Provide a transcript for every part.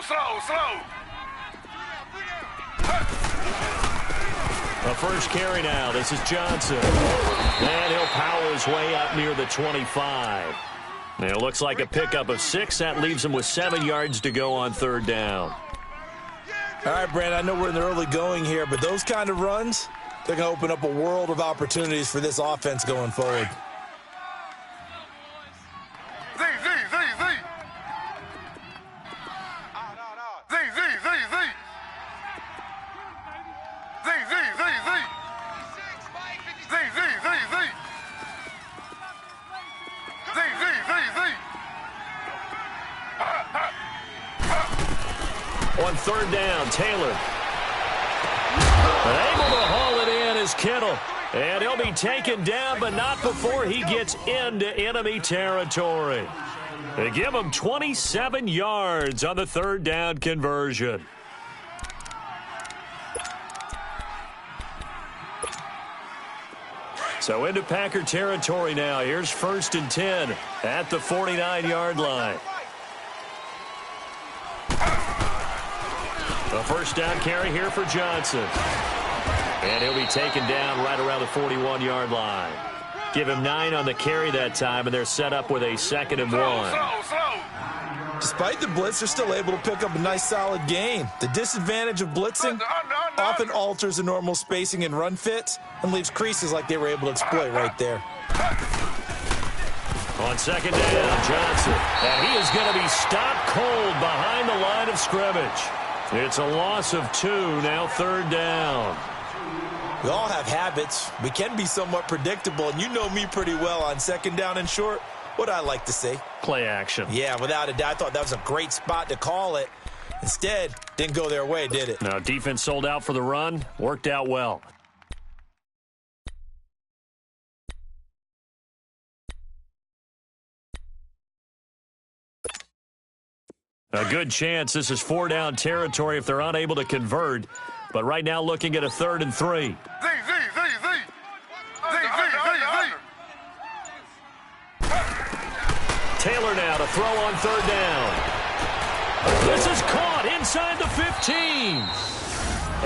Slow. A first carry now. This is Johnson. And he'll power his way up near the 25. And it looks like a pickup of 6. That leaves him with 7 yards to go on third down. All right, Brandon, I know we're in the early going here, but those kind of runs, they're going to open up a world of opportunities for this offense going forward. On third down, Taylor. Able to haul it in is Kittle. And he'll be taken down, but not before he gets into enemy territory. They give him 27 yards on the third down conversion. So into Packer territory now. Here's 1st and 10 at the 49-yard line. A first down carry here for Johnson. And he'll be taken down right around the 41-yard line. Give him 9 on the carry that time, and they're set up with a 2nd and 1. Despite the blitz, they're still able to pick up a nice, solid gain. The disadvantage of blitzing often alters the normal spacing and run fits and leaves creases like they were able to exploit right there. On second down, Johnson. And he is going to be stopped cold behind the line of scrimmage. It's a loss of 2, now third down. We all have habits. We can be somewhat predictable, and you know me pretty well on second down and short. What I like to say? Play action. Yeah, without a doubt. I thought that was a great spot to call it. Instead, didn't go their way, did it? No, defense sold out for the run. Worked out well. A good chance this is 4-down territory if they're unable to convert. But right now looking at a 3rd and 3. Taylor now to throw on third down. This is caught inside the 15.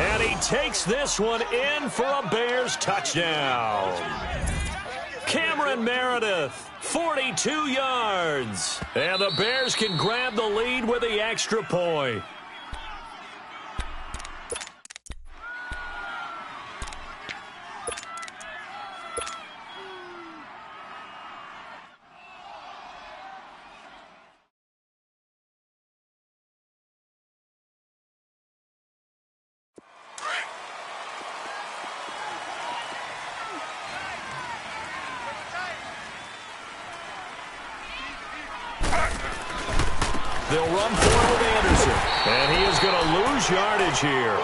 And he takes this one in for a Bears touchdown. Cameron Meredith, 42 yards. And the Bears can grab the lead with the extra point. They'll run forward with Anderson. And he is going to lose yardage here.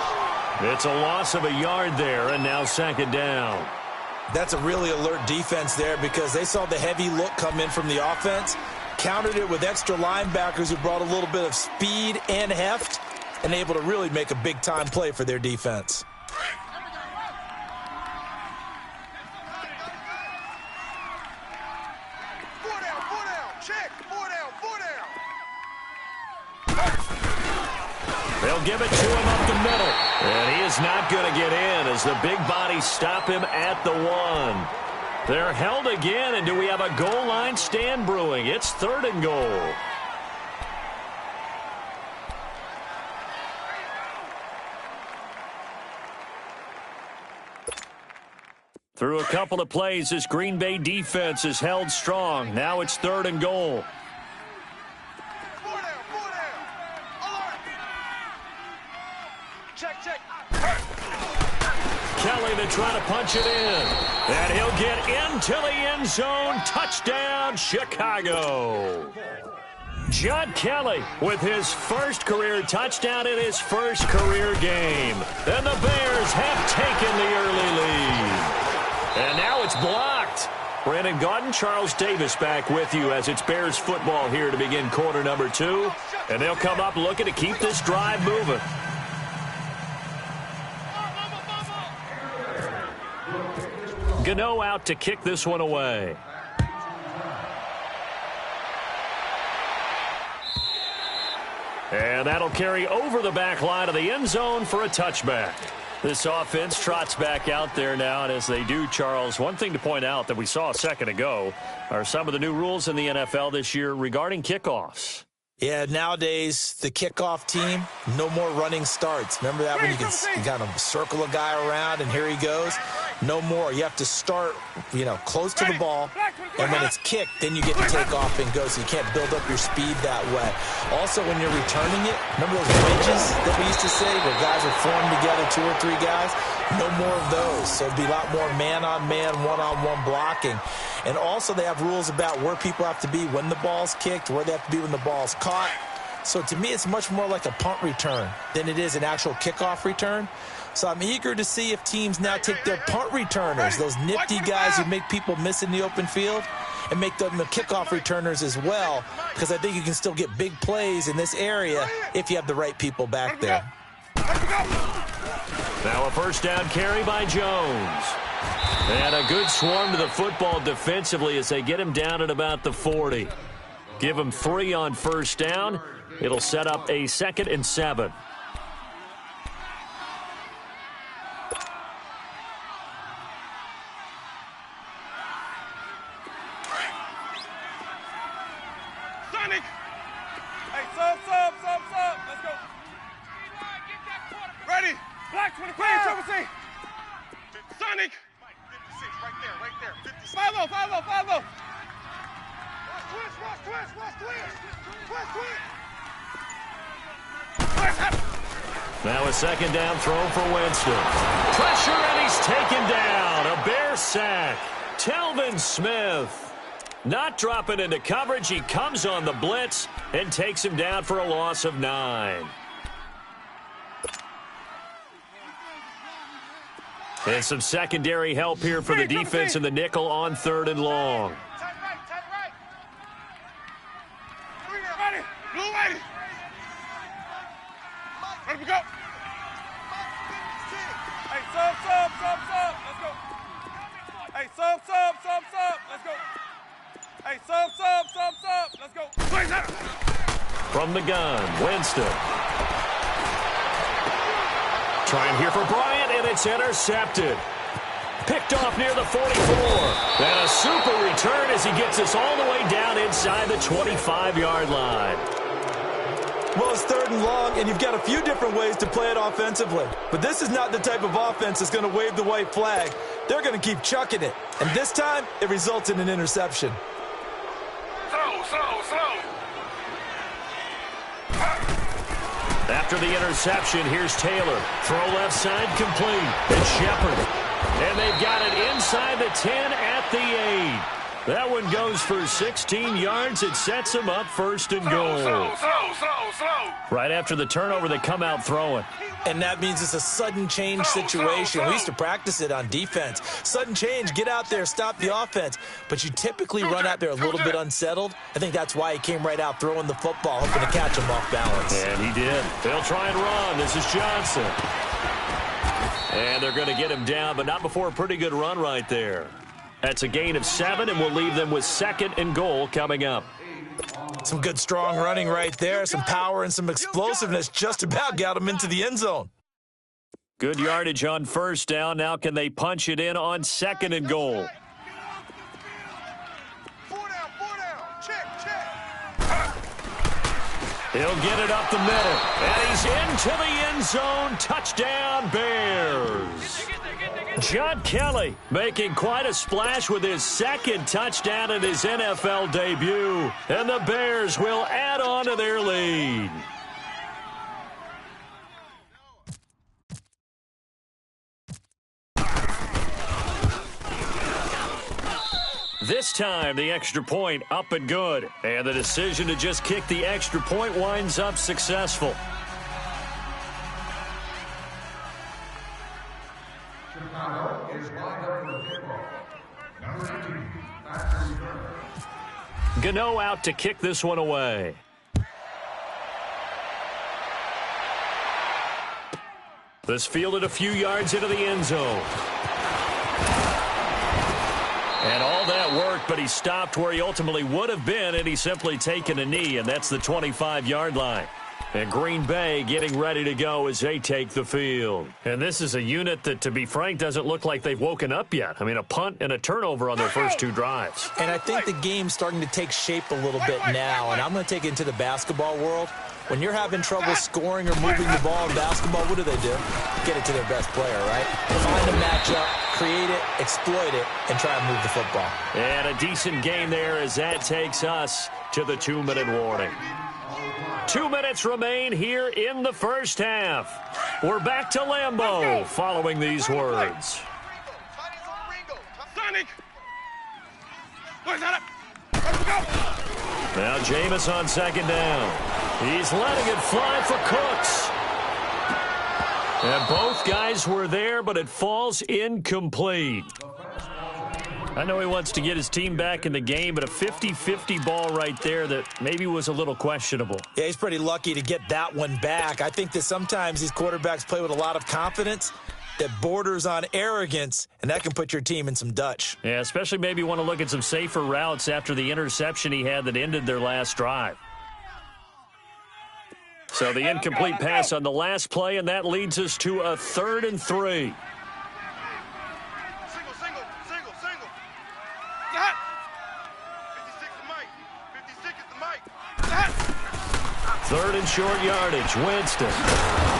It's a loss of a yard there, and now 2nd down. That's a really alert defense there because they saw the heavy look come in from the offense, countered it with extra linebackers who brought a little bit of speed and heft, and able to really make a big-time play for their defense. They'll give it to him up the middle. And he is not going to get in as the big bodies stop him at the 1. They're held again, and do we have a goal line stand brewing? It's 3rd and goal. Through a couple of plays, this Green Bay defense is held strong. Now it's 3rd and goal. Kelly to try to punch it in. And he'll get into the end zone. Touchdown, Chicago. John Kelly with his first career touchdown in his first career game. And the Bears have taken the early lead. And now it's blocked. Brandon Gaudin, Charles Davis back with you as it's Bears football here to begin quarter number 2. And they'll come up looking to keep this drive moving. Gano out to kick this one away. And that'll carry over the back line of the end zone for a touchback. This offense trots back out there now, and as they do, Charles, one thing to point out that we saw a second ago are some of the new rules in the NFL this year regarding kickoffs. Yeah, nowadays, the kickoff team, no more running starts. Remember that when you can kind of circle a guy around and here he goes? No more. You have to start, close to the ball, and when it's kicked, then you get to take off and go, so you can't build up your speed that way. Also, when you're returning it, remember those wedges that we used to say where guys are formed together, 2 or 3 guys? No more of those. So it'd be a lot more man-on-man, one-on-one blocking. And also they have rules about where people have to be when the ball's kicked, where they have to be when the ball's caught. So to me, it's much more like a punt return than it is an actual kickoff return. So I'm eager to see if teams now take their punt returners, those nifty guys who make people miss in the open field, and make them the kickoff returners as well, because I think you can still get big plays in this area if you have the right people back there. Now a first down carry by Jones. And a good swarm to the football defensively as they get him down at about the 40. Give him 3 on first down. It'll set up a 2nd and 7. Sonic! Hey, sub. Let's go. Ready? Black 25. Triple C. Sonic! 56, right there. 56. 5-0. Twist. Now a 2nd down throw for Winston. Pressure, and he's taken down. A Bear sack. Telvin Smith not dropping into coverage. He comes on the blitz and takes him down for a loss of 9. And some secondary help here for the defense in the nickel on 3rd and long. Tight right. Ready. Blue lady. Ready to go. Hey, sub. Let's go. Hey, sub. Let's go. Hey, sub. Let's go. From the gun, Winston. Trying here for Bryant, and it's intercepted. Picked off near the 44. And a super return as he gets us all the way down inside the 25-yard line. Well, it's 3rd and long, and you've got a few different ways to play it offensively. But this is not the type of offense that's going to wave the white flag. They're going to keep chucking it. And this time, it results in an interception. Slow. After the interception, here's Taylor. Throw left side complete. It's Shepard. And they've got it inside the 10 at the 8. That one goes for 16 yards. It sets them up 1st and goal. Slow. Right after the turnover, they come out throwing. And that means it's a sudden change situation. We used to practice it on defense. Sudden change, get out there, stop the offense. But you typically run out there a little bit unsettled. I think that's why he came right out throwing the football, hoping to catch him off balance. And he did. They'll try and run. This is Johnson. And they're going to get him down, but not before a pretty good run right there. That's a gain of 7, and we'll leave them with 2nd and goal coming up. Some good, strong running right there. Some power and some explosiveness just about got him into the end zone. Good yardage on first down. Now can they punch it in on 2nd and goal? 4 down. Check. He'll get it up the middle. And he's into the end zone. Touchdown, Bears. John Kelly making quite a splash with his 2nd touchdown in his NFL debut. And the Bears will add on to their lead. This time, the extra point up and good. And the decision to just kick the extra point winds up successful. Gano out to kick this one away. This fielded a few yards into the end zone. And all that worked, but he stopped where he ultimately would have been, and he's simply taken a knee, and that's the 25-yard line. And Green Bay getting ready to go as they take the field. And this is a unit that, to be frank, doesn't look like they've woken up yet. I mean, a punt and a turnover on their first 2 drives. And I think the game's starting to take shape a little bit now, and I'm going to take it into the basketball world. When you're having trouble scoring or moving the ball in basketball, what do? Get it to their best player, right? Find a matchup, create it, exploit it, and try and move the football. And a decent game there as that takes us to the 2-minute warning. 2 minutes remain here in the first half. We're back to Lambeau following these words. Sonic! Let's go! Now Jameis on second down. He's letting it fly for Cooks. And both guys were there, but it falls incomplete. I know he wants to get his team back in the game, but a 50-50 ball right there that maybe was a little questionable. Yeah, he's pretty lucky to get that one back. I think that sometimes these quarterbacks play with a lot of confidence that borders on arrogance, and that can put your team in some Dutch. Yeah, especially maybe want to look at some safer routes after the interception he had that ended their last drive. So the incomplete pass on the last play, and that leads us to a 3rd and 3. Single. Hot. 56 is Mike. 56 is the Mike. Hot. 3rd and short yardage. Winston.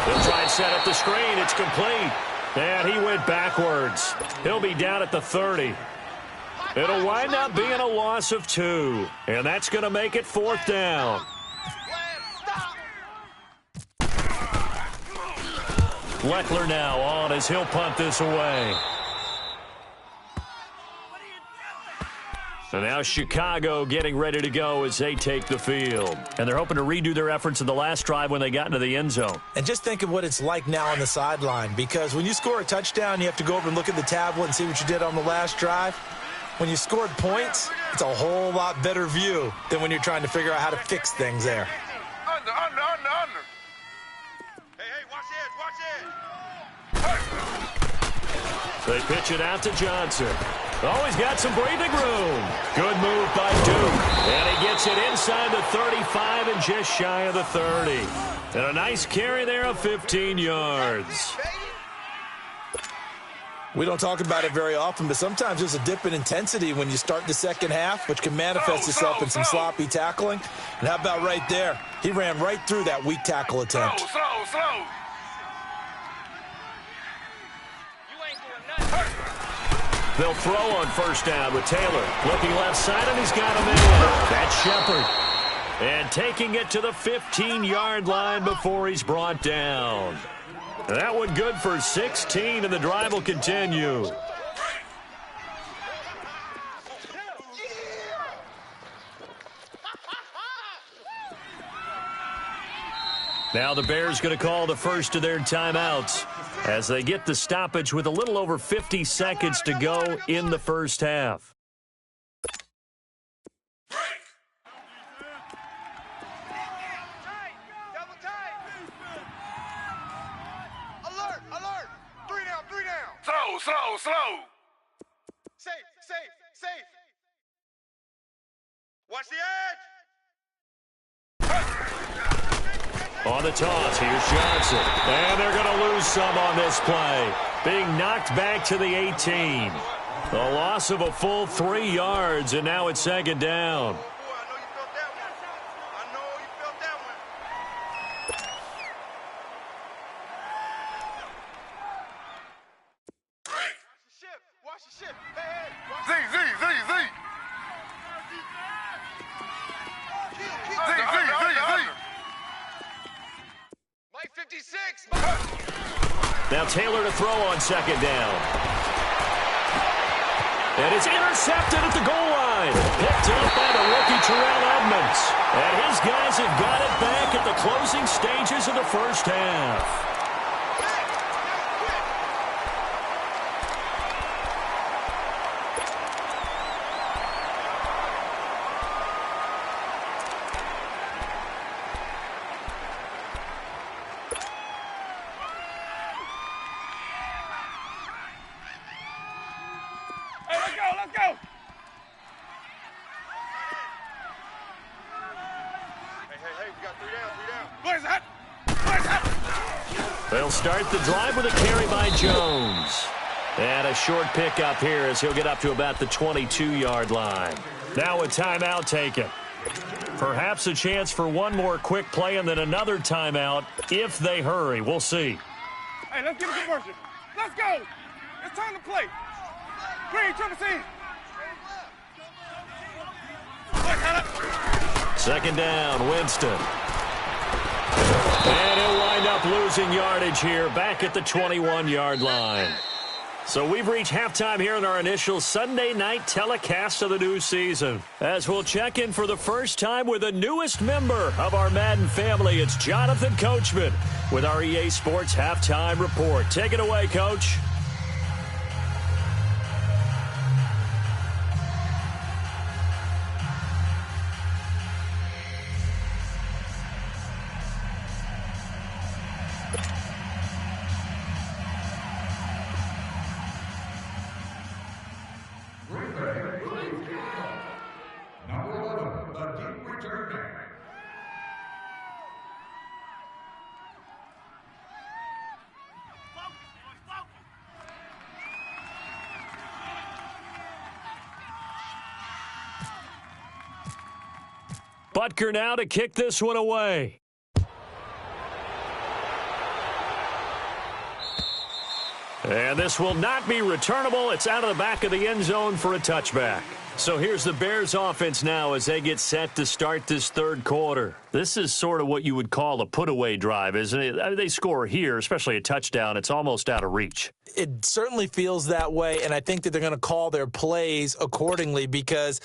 He'll try and set up the screen. It's complete. And he went backwards. He'll be down at the 30. It'll wind up being a loss of 2. And that's going to make it 4th down. Leckler now on as he'll punt this away. So now Chicago getting ready to go as they take the field. And they're hoping to redo their efforts in the last drive when they got into the end zone. And just think of what it's like now on the sideline, because when you score a touchdown, you have to go over and look at the tablet and see what you did on the last drive. When you scored points, it's a whole lot better view than when you're trying to figure out how to fix things there. Under. Hey, watch edge. They pitch it out to Johnson. Oh, he's got some breathing room. Good move by Duke. And he gets it inside the 35 and just shy of the 30. And a nice carry there of 15 yards. We don't talk about it very often, but sometimes there's a dip in intensity when you start the second half, which can manifest itself in some sloppy tackling. And how about right there? He ran right through that weak tackle attempt. Slow. They'll throw on first down with Taylor. Looking left side, and he's got him in. That's Shepard. And taking it to the 15-yard line before he's brought down. That one good for 16, and the drive will continue. Now the Bears going to call the first of their timeouts as they get the stoppage with a little over 50 seconds to go in the first half. Alert. 3 down. Slow. Safe. Watch the edge. On the toss, here's Johnson. And they're going to lose some on this play. Being knocked back to the 18. The loss of a full 3 yards, and now it's second down. I know you felt that one. Watch the ship. Hey. Z. Mike 56. Now Taylor to throw on second down. And it's intercepted at the goal line. Picked up by the rookie Terrell Edmonds. And his guys have got it back at the closing stages of the first half. Let's go. Hey, we got 3 down. Boys hot. Boys hot. They'll start the drive with a carry by Jones. And a short pickup here as he'll get up to about the 22-yard line. Now a timeout taken. Perhaps a chance for one more quick play and then another timeout if they hurry. We'll see. Hey, let's get a conversion. Let's go. It's time to play. Green, triple C. Second down, Winston. And he'll wind up losing yardage here back at the 21-yard line. So we've reached halftime here in our initial Sunday night telecast of the new season. As we'll check in for the first time with the newest member of our Madden family, it's Jonathan Coachman with our EA Sports Halftime Report. Take it away, Coach. Butker now to kick this one away. And this will not be returnable. It's out of the back of the end zone for a touchback. So here's the Bears offense now as they get set to start this third quarter. This is sort of what you would call a put-away drive, isn't it? I mean, they score here, especially a touchdown. It's almost out of reach. It certainly feels that way, and I think that they're going to call their plays accordingly because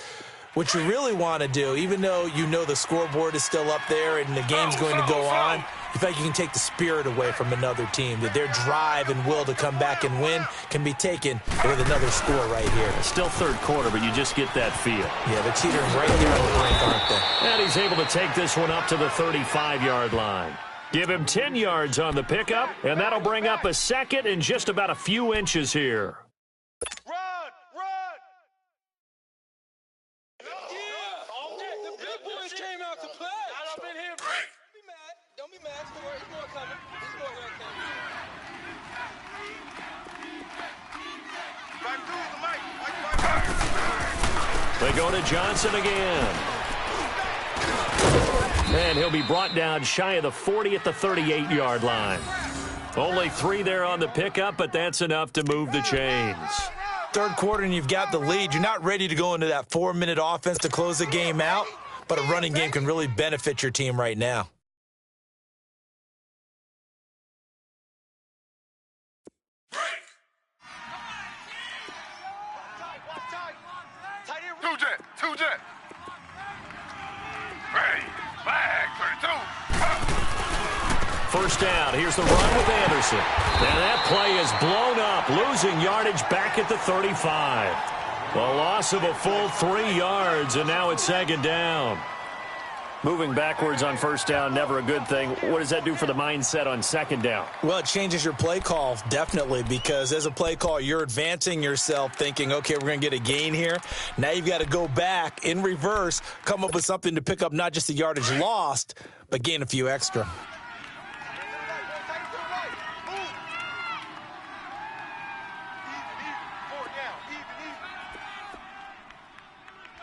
what you really want to do, even though you know the scoreboard is still up there and the game's going to go on, you feel like you can take the spirit away from another team, that their drive and will to come back and win can be taken with another score right here. It's still third quarter, but you just get that feel. Yeah, they're teetering right here on the brink, aren't they? And he's able to take this one up to the 35-yard line. Give him 10 yards on the pickup, and that'll bring up a second and just about a few inches here. Run! Run! The big boys came out to play. Got up in here. Don't be mad. Don't be mad. It's more coming. It's more coming. Back through the mic. Mike. They go to Johnson again. And he'll be brought down shy of the 40 at the 38-yard line. Only 3 there on the pickup, but that's enough to move the chains. Third quarter and you've got the lead. You're not ready to go into that 4-minute offense to close the game out, but a running game can really benefit your team right now. Two jet. Ready. Flag 32. First down. Here's the run with Anderson. And that play is blown up, losing yardage back at the 35. A loss of a full 3 yards, and now it's second down. Moving backwards on first down, never a good thing. What does that do for the mindset on second down? Well, it changes your play call, definitely, because as a play call, you're advancing yourself thinking, okay, we're going to get a gain here. Now you've got to go back in reverse, come up with something to pick up not just the yardage lost, but gain a few extra.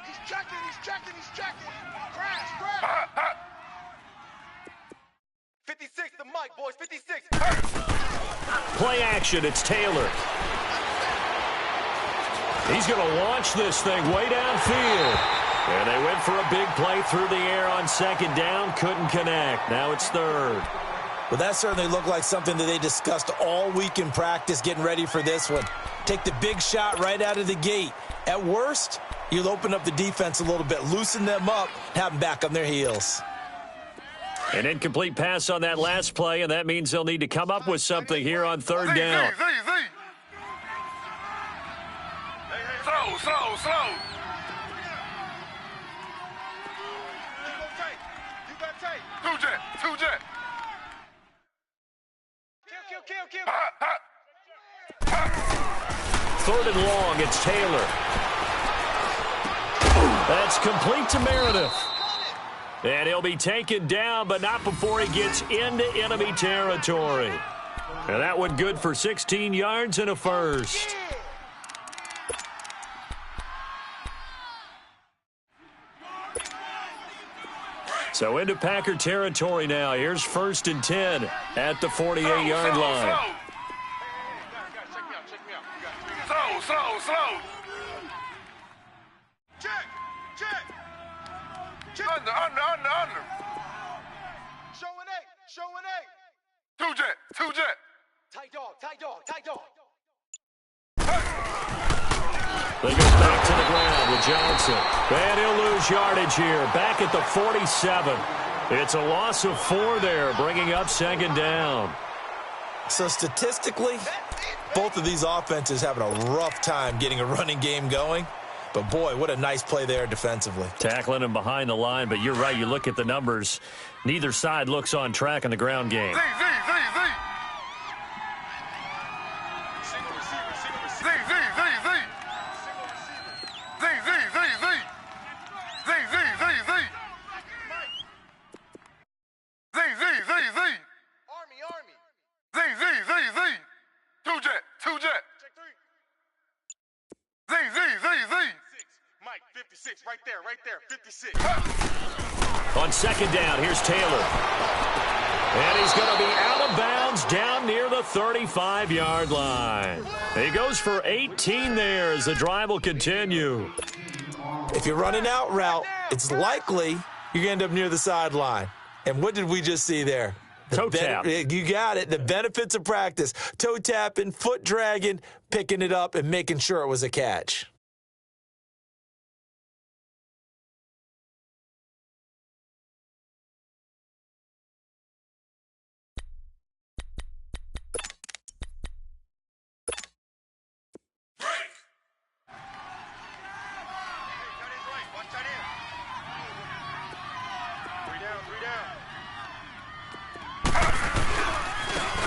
He's checking. Crash. 56, the mic, boys. 56. Play action. It's Taylor. He's going to launch this thing way downfield. And they went for a big play through the air on second down. Couldn't connect. Now it's third. Well, that certainly looked like something that they discussed all week in practice getting ready for this one. Take the big shot right out of the gate. At worst, you'll open up the defense a little bit, loosen them up, have them back on their heels. An incomplete pass on that last play, and that means they'll need to come up with something here on third down. Slow. You got tape. Two jet. Kill. Third and long, it's Taylor. That's complete to Meredith. And he'll be taken down, but not before he gets into enemy territory. And that one good for 16 yards and a first. So into Packer territory now. Here's 1st and 10 at the 48-yard line. Slow. Check. Under. Showing eight. Two jet. Tight dog. They goes back to the ground with Johnson. And he'll lose yardage here. Back at the 47. It's a loss of 4 there, bringing up 2nd down. So statistically, both of these offenses having a rough time getting a running game going. But, boy, what a nice play there defensively. Tackling him behind the line, but you're right. You look at the numbers. Neither side looks on track in the ground game. Z. Single receiver. Z. Army. Z. Two jet. Check 3. Z. Mike, 56, right there, 56. On 2nd down, here's Taylor. And he's going to be out of bounds down near the 35-yard line. He goes for 18 there as the drive will continue. If you're running out route, it's likely you're going to end up near the sideline. And what did we just see there? Toe tap. You got it. The benefits of practice. Toe tapping, foot dragging, picking it up, and making sure it was a catch.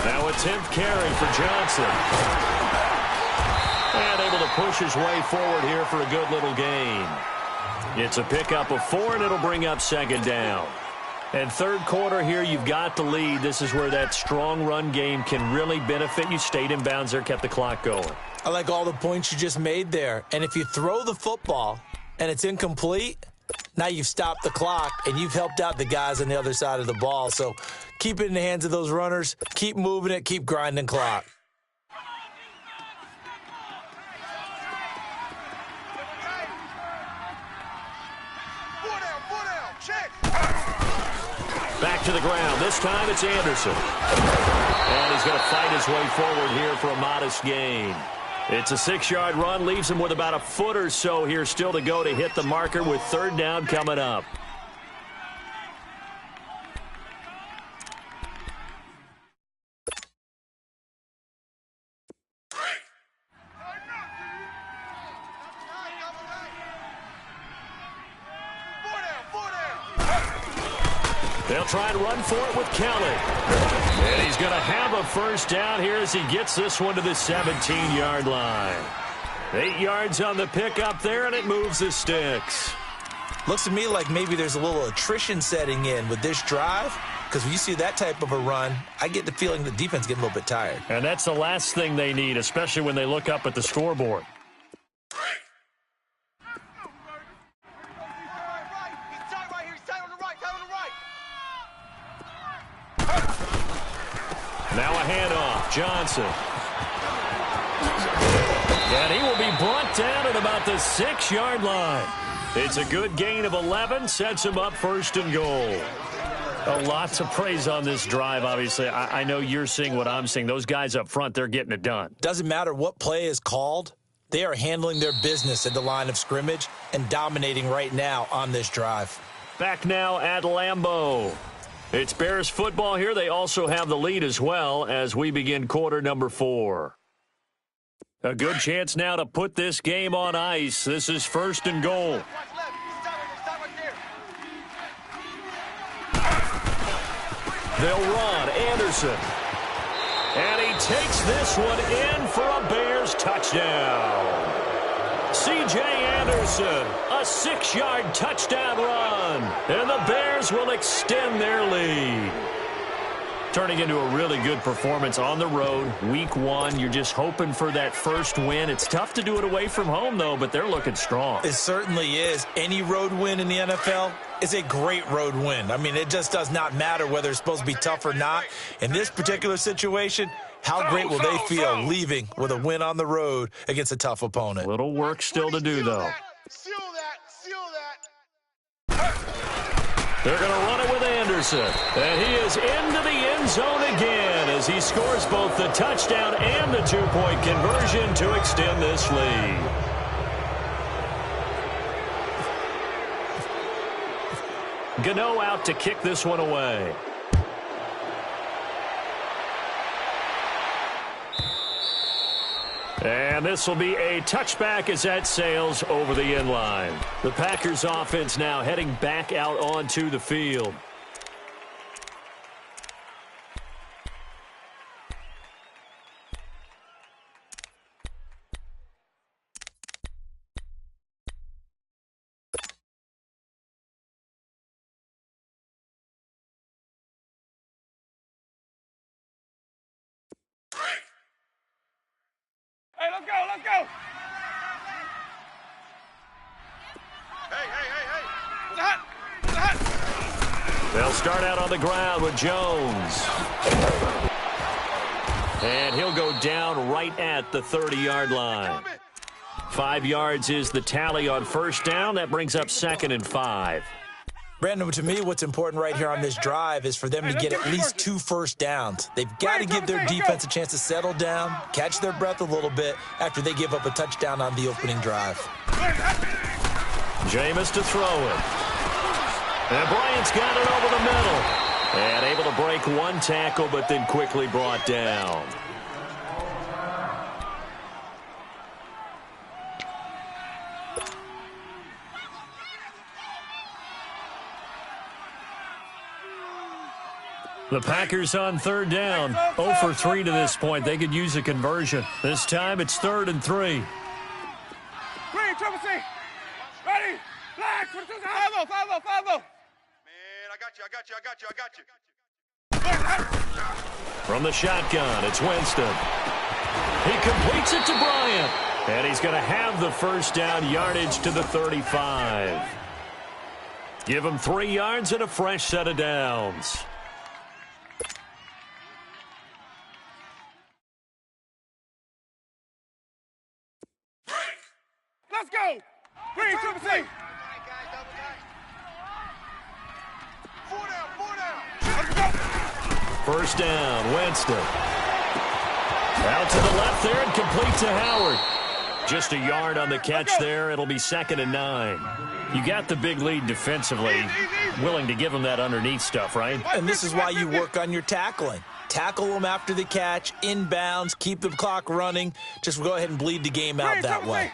Now a 10th carry for Johnson. And able to push his way forward here for a good little gain. It's a pickup of 4, and it'll bring up 2nd down. And 3rd quarter here, you've got the lead. This is where that strong run game can really benefit you. Stayed in bounds there, kept the clock going. I like all the points you just made there. And if you throw the football and it's incomplete, now you've stopped the clock and you've helped out the guys on the other side of the ball. So keep it in the hands of those runners. Keep moving it. Keep grinding clock. Back to the ground. This time it's Anderson. And he's going to fight his way forward here for a modest gain. It's a 6-yard run. Leaves him with about a foot or so here still to go to hit the marker with 3rd down coming up. They'll try and run for it with Kelly. And he's going to have a 1st down here as he gets this one to the 17-yard line. 8 yards on the pickup there, and it moves the sticks. Looks to me like maybe there's a little attrition setting in with this drive, because when you see that type of a run, I get the feeling the defense getting a little bit tired. And that's the last thing they need, especially when they look up at the scoreboard. Now a handoff, Johnson. And he will be brought down at about the 6-yard line. It's a good gain of 11, sets him up 1st and goal. Lots of praise on this drive, obviously. I know you're seeing what I'm seeing. Those guys up front, they're getting it done. Doesn't matter what play is called. They are handling their business at the line of scrimmage and dominating right now on this drive. Back now at Lambeau. It's Bears football here. They also have the lead as well as we begin quarter number 4. A good chance now to put this game on ice. This is 1st and goal. They'll run. Anderson. And he takes this one in for a Bears touchdown. See C.J. Anderson, a 6-yard touchdown run, and the Bears will extend their lead. Turning into a really good performance on the road, week 1. You're just hoping for that first win. It's tough to do it away from home, though, but they're looking strong. It certainly is. Any road win in the NFL is a great road win. I mean, it just does not matter whether it's supposed to be tough or not. In this particular situation, how great will they feel leaving with a win on the road against a tough opponent? Little work still to do, though. Seal that. They're going to run it with Anderson. And he is into the end zone again as he scores both the touchdown and the 2-point conversion to extend this lead. Gano out to kick this one away. And this will be a touchback as that sails over the end line. The Packers offense now heading back out onto the field. Hey, let's go. Hey. What's that? They'll start out on the ground with Jones. And he'll go down right at the 30-yard line. 5 yards is the tally on first down. That brings up 2nd and 5. Brandon, to me, what's important right here on this drive is for them to get at least 2 first downs. They've got to give their defense a chance to settle down, catch their breath a little bit after they give up a touchdown on the opening drive. Jameis to throw it. And Bryant's got it over the middle. And able to break one tackle, but then quickly brought down. The Packers on third down. 0 for 3 to this point. They could use a conversion. This time it's 3rd and 3. Green, triple C. Ready? Black. 5-0. Man, I got you. From the shotgun, it's Winston. He completes it to Bryant. And he's going to have the first down yardage to the 35. Give him 3 yards and a fresh set of downs. Let's go. Green, triple C. 4 down. Let's go. First down, Winston. Out to the left there and complete to Howard. Just a yard on the catch there. It'll be 2nd and 9. You got the big lead defensively. Willing to give them that underneath stuff, right? And this is why you work on your tackling. Tackle them after the catch, inbounds, keep the clock running. Just go ahead and bleed the game out that way.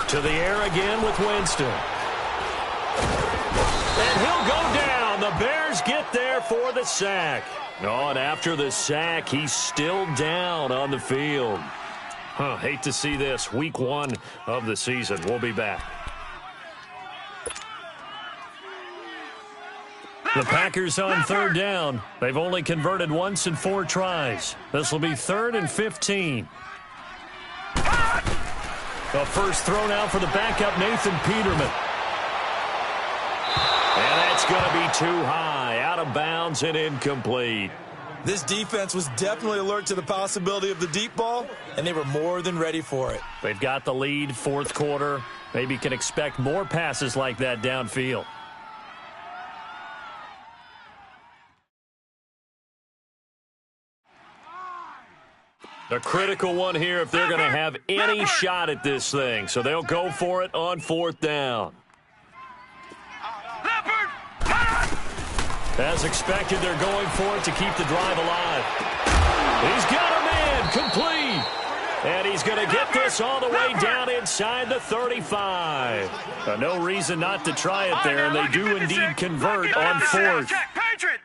To the air again with Winston. And he'll go down. The Bears get there for the sack. Oh, and after the sack, he's still down on the field. Hate to see this. Week 1 of the season. We'll be back. The Packers on third down. They've only converted once in 4 tries. This will be 3rd and 15. The first throw now for the backup, Nathan Peterman. And that's going to be too high, out of bounds and incomplete. This defense was definitely alert to the possibility of the deep ball, and they were more than ready for it. They've got the lead, 4th quarter. Maybe can expect more passes like that downfield. A critical one here if they're going to have any shot at this thing. So they'll go for it on 4th down. As expected, they're going for it to keep the drive alive. He's got a man, complete. And he's going to get this all the way down inside the 35. No reason not to try it there, and they do indeed convert on 4th. Patriot.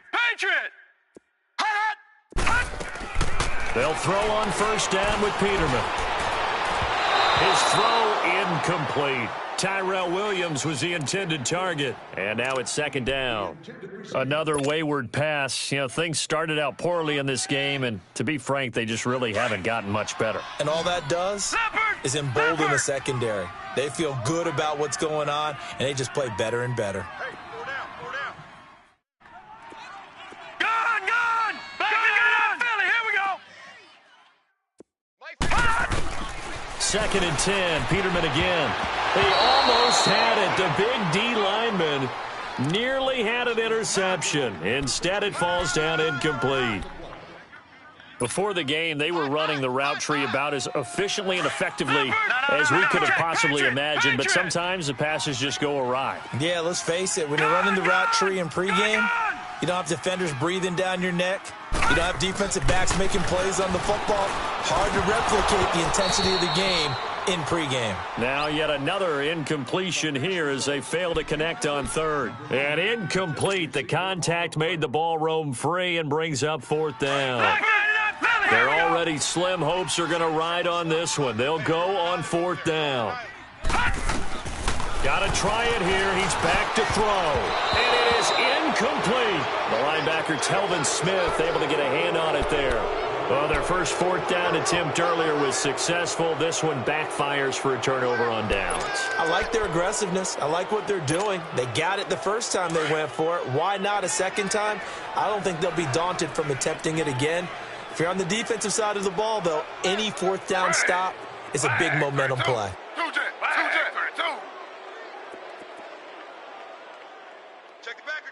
They'll throw on first down with Peterman. His throw incomplete. Tyrell Williams was the intended target, and now it's second down. Another wayward pass. You know, things started out poorly in this game, and to be frank, they just really haven't gotten much better. And all that does is embolden the secondary. They feel good about what's going on, and they just play better and better. Hey, four down. Gone! Back Gone! Philly, here we go! Second and 10, Peterman again. He almost had it. The big D lineman nearly had an interception. Instead, it falls down incomplete. Before the game, they were running the route tree about as efficiently and effectively as we could have possibly imagined, but sometimes the passes just go awry. Yeah, let's face it. When you're running the route tree in pregame, you don't have defenders breathing down your neck. You don't have defensive backs making plays on the football. Hard to replicate the intensity of the game in pregame. Now yet another incompletion here as they fail to connect on third. And incomplete. The contact made the ball roam free and brings up fourth down. Their already slim hopes are going to ride on this one. They'll go on fourth down. Got to try it here. He's back to throw. And it is incomplete. The linebacker, Telvin Smith, able to get a hand on it there. Well, their first fourth down attempt earlier was successful. This one backfires for a turnover on downs. I like their aggressiveness. I like what they're doing. They got it the first time they went for it. Why not a second time? I don't think they'll be daunted from attempting it again. If you're on the defensive side of the ball, though, any fourth down stop is a big momentum play.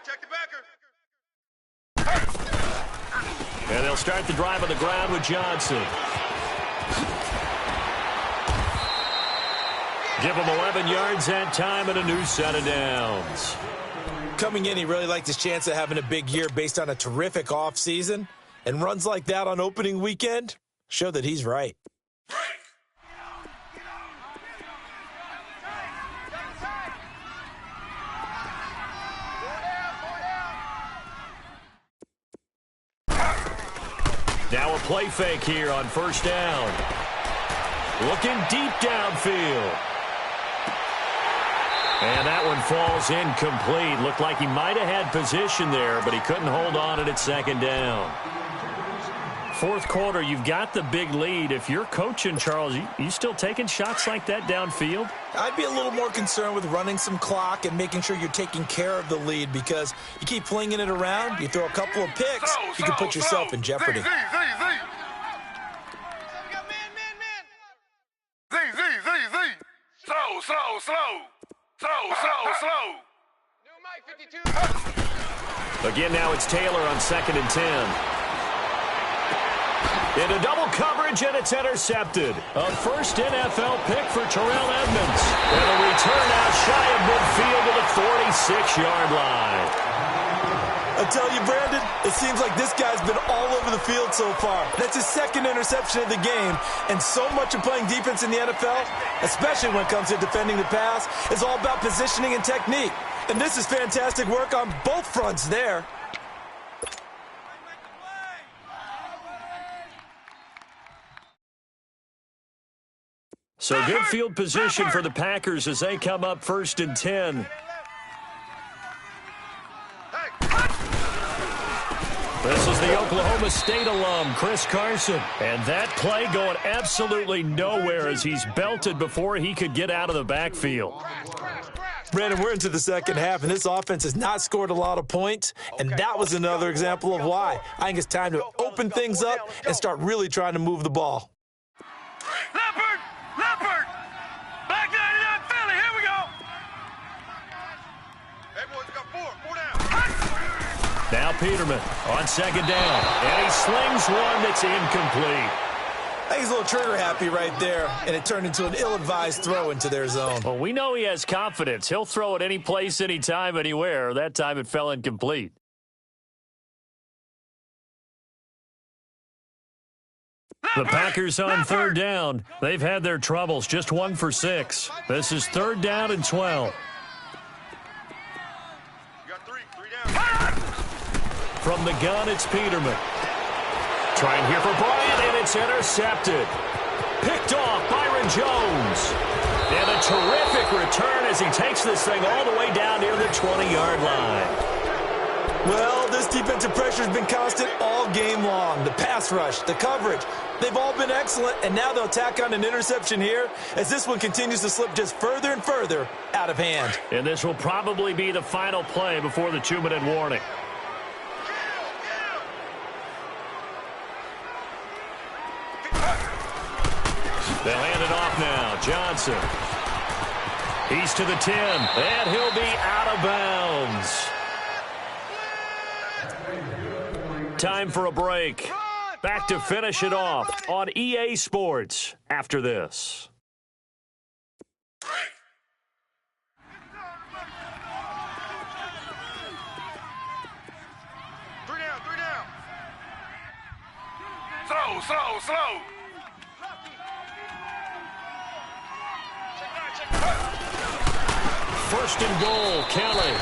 Check the backer. And they'll start the drive on the ground with Johnson. Give him 11 yards that time and a new set of downs. Coming in, he really liked his chance of having a big year based on a terrific offseason. And runs like that on opening weekend show that he's right. Now a play fake here on first down. Looking deep downfield. And that one falls incomplete. Looked like he might have had position there, but he couldn't hold on at second down. Fourth quarter, you've got the big lead. If you're coaching, Charles, you still taking shots like that downfield? I'd be a little more concerned with running some clock and making sure you're taking care of the lead, because you keep flinging it around, you throw a couple of picks, you can put yourself in jeopardy. Z. Slow. New Mike 52. Again, now it's Taylor on second and 10. Into double coverage, and it's intercepted. A first NFL pick for Terrell Edmonds. And a return out shy of midfield to the 46-yard line. I tell you, Brandon, it seems like this guy's been all over the field so far. That's his second interception of the game. And so much of playing defense in the NFL, especially when it comes to defending the pass, is all about positioning and technique. And this is fantastic work on both fronts there. So good field position for the Packers as they come up first and 10. This is the Oklahoma State alum, Chris Carson. And that play going absolutely nowhere as he's belted before he could get out of the backfield. Brandon, we're into the second half, and this offense has not scored a lot of points, and that was another example of why. I think it's time to open things up and start really trying to move the ball. Leopard! Back 99, Philly, here we go! Hey, boys, we got four down. Now Peterman on second down, and he slings one that's incomplete. I think he's a little trigger happy right there, and it turned into an ill-advised throw into their zone. Well, we know he has confidence. He'll throw it any place, anytime, anywhere. That time it fell incomplete. The Packers on third down. They've had their troubles, just 1 for 6. This is third down and 12. You got three down. From the gun, it's Peterman. Trying here for Bryant, and it's intercepted. Picked off Byron Jones. And a terrific return as he takes this thing all the way down near the 20-yard line. Well, this defensive pressure has been constant all game long. The pass rush, the coverage, they've all been excellent, and now they'll tack on an interception here as this one continues to slip just further and further out of hand. And this will probably be the final play before the 2-minute warning. They'll hand it off now. Johnson. He's to the 10, and he'll be out of bounds. Time for a break. Back to finish it off on EA Sports after this. Three down. Slow. First and goal, Kelly.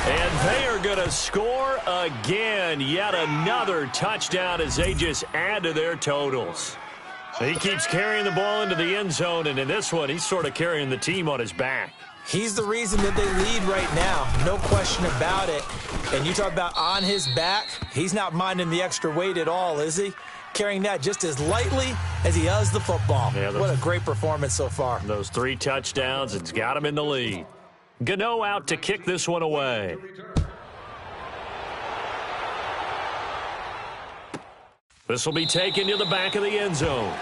And they are going to score again. Yet another touchdown as they just add to their totals. He keeps carrying the ball into the end zone, and in this one, he's sort of carrying the team on his back. He's the reason that they lead right now. No question about it. And you talk about on his back, he's not minding the extra weight at all, is he? Carrying that just as lightly as he does the football. Yeah, what a great performance so far. Those 3 touchdowns, it's got him in the lead. Gano out to kick this one away. This will be taken to the back of the end zone.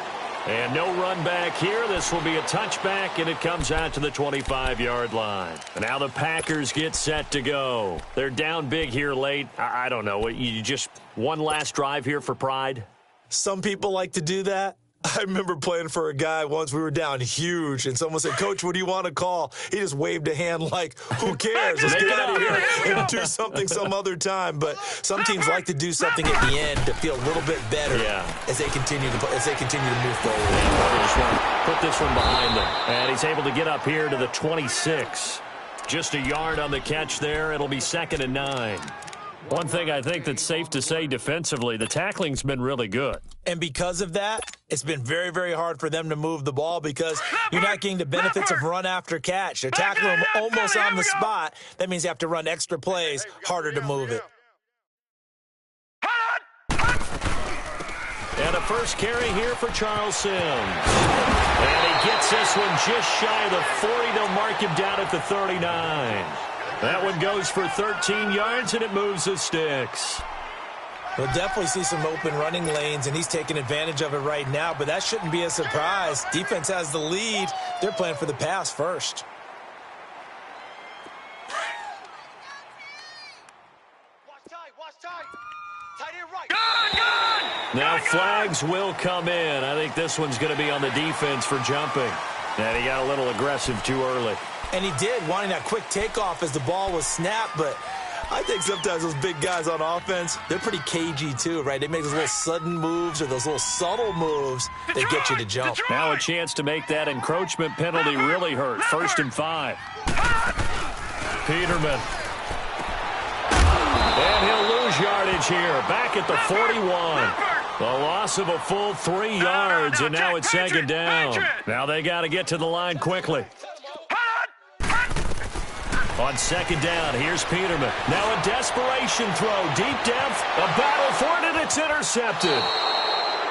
And no run back here. This will be a touchback, and it comes out to the 25-yard line. And now the Packers get set to go. They're down big here late. I don't know. You just one last drive here for pride? Some people like to do that. I remember playing for a guy once. We were down huge, and someone said, "Coach, what do you want to call?" He just waved a hand like, who cares? Let's get out of here and do something some other time. But some teams like to do something at the end to feel a little bit better as they continue to move forward. Put this one behind them. And he's able to get up here to the 26. Just a yard on the catch there. It'll be 2nd and 9. One thing I think that's safe to say defensively, the tackling's been really good. And because of that, it's been very, very hard for them to move the ball because you're not getting the benefits of run after catch. They're tackling them almost on the spot. That means you have to run extra plays, harder to move it. And a first carry here for Charles Sims. And he gets this one just shy of the 40. They'll mark him down at the 39. That one goes for 13 yards, and it moves the sticks. We'll definitely see some open running lanes, and he's taking advantage of it right now, but that shouldn't be a surprise. Defense has the lead. They're playing for the pass first. Watch tight. Tight end right. Now flags will come in. I think this one's going to be on the defense for jumping. And he got a little aggressive too early. And he did, wanting that quick takeoff as the ball was snapped, but I think sometimes those big guys on offense, they're pretty cagey too, right? They make those little sudden moves or those little subtle moves that get you to jump. Now a chance to make that encroachment penalty really hurt. 1st and 5. Peterman. And he'll lose yardage here. Back at the 41. The loss of a full 3 yards, and now it's 2nd down. Now they got to get to the line quickly. On 2nd down, here's Peterman. Now a desperation throw. Deep depth, a battle for it, and it's intercepted.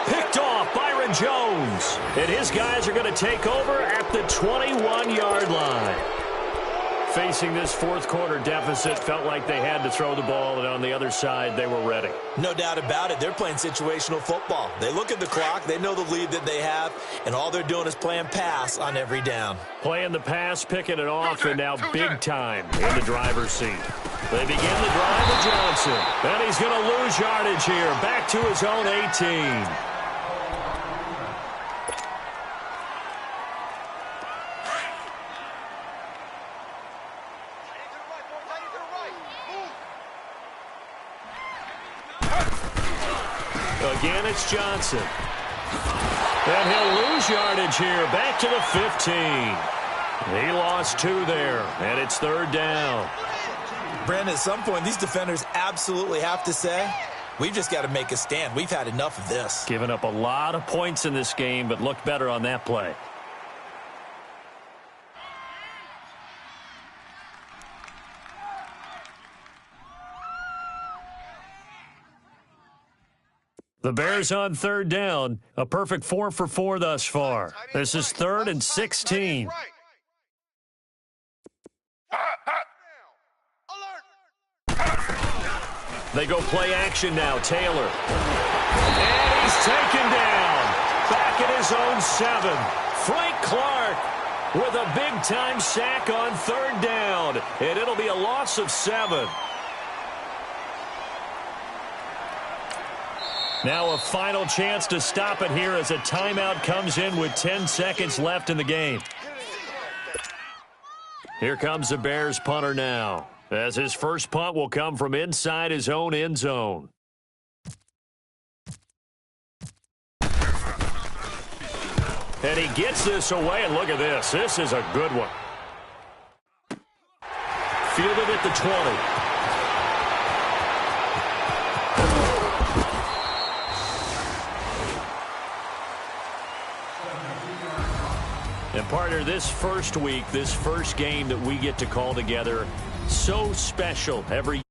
Picked off Byron Jones. And his guys are going to take over at the 21-yard line. Facing this 4th quarter deficit, felt like they had to throw the ball, and on the other side, they were ready. No doubt about it. They're playing situational football. They look at the clock. They know the lead that they have, and all they're doing is playing pass on every down. Playing the pass, picking it off, and now big time in the driver's seat. They begin the drive with Johnson. And he's going to lose yardage here. Back to his own 18. Again, it's Johnson. And he'll lose yardage here. Back to the 15. He lost 2 there, and it's 3rd down. Brandon, at some point, these defenders absolutely have to say, We've just got to make a stand. We've had enough of this. Giving up a lot of points in this game, but looked better on that play. The Bears on third down. A perfect 4 for 4 thus far. This is 3rd and 16. They go play action now. Taylor. And he's taken down. Back at his own 7. Frank Clark with a big-time sack on third down. And it'll be a loss of 7. Now a final chance to stop it here as a timeout comes in with 10 seconds left in the game. Here comes the Bears punter now, as his first punt will come from inside his own end zone. And he gets this away, and look at this. This is a good one. Fielded at the 20. And partner, this first week, this first game that we get to call together, so special every